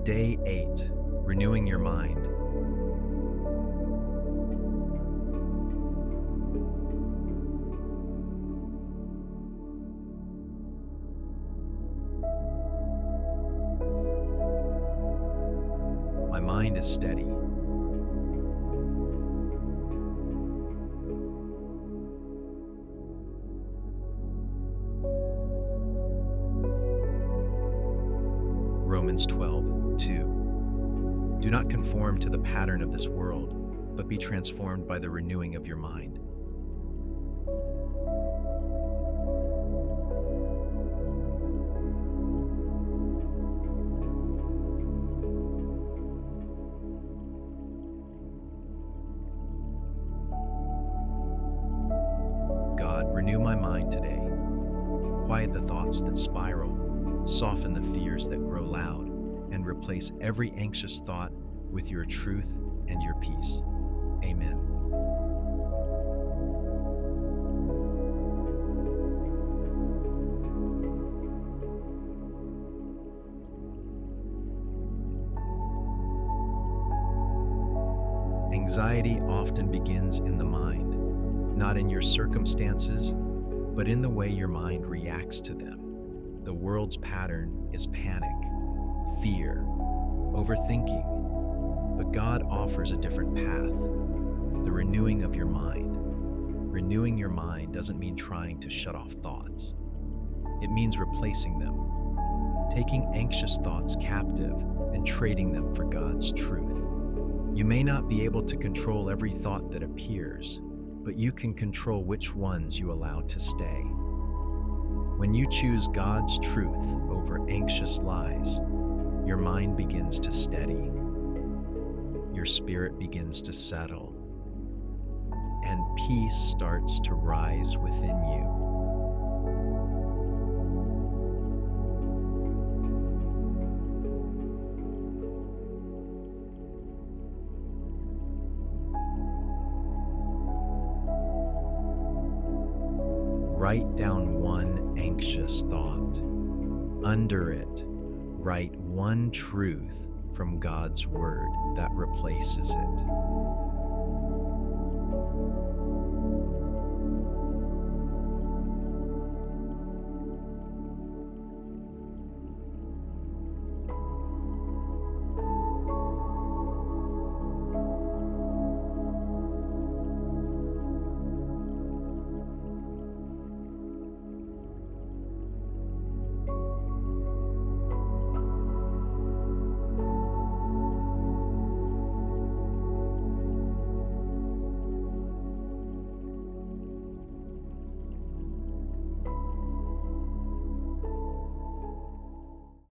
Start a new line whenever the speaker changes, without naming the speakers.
Day 8, Renewing Your Mind. My mind is steady. Romans 12:2. Do not conform to the pattern of this world, but be transformed by the renewing of your mind. God, renew my mind today. Quiet the thoughts that spiral, soften the fears that grow loud, and replace every anxious thought with your truth and your peace. Amen. Anxiety often begins in the mind, not in your circumstances, but in the way your mind reacts to them. The world's pattern is panic, fear, overthinking, but God offers a different path, the renewing of your mind. Renewing your mind doesn't mean trying to shut off thoughts. It means replacing them, taking anxious thoughts captive and trading them for God's truth. You may not be able to control every thought that appears, but you can control which ones you allow to stay. When you choose God's truth over anxious lies, your mind begins to steady, your spirit begins to settle, and peace starts to rise within you. Write down one anxious thought. Under it, write one truth from God's Word that replaces it.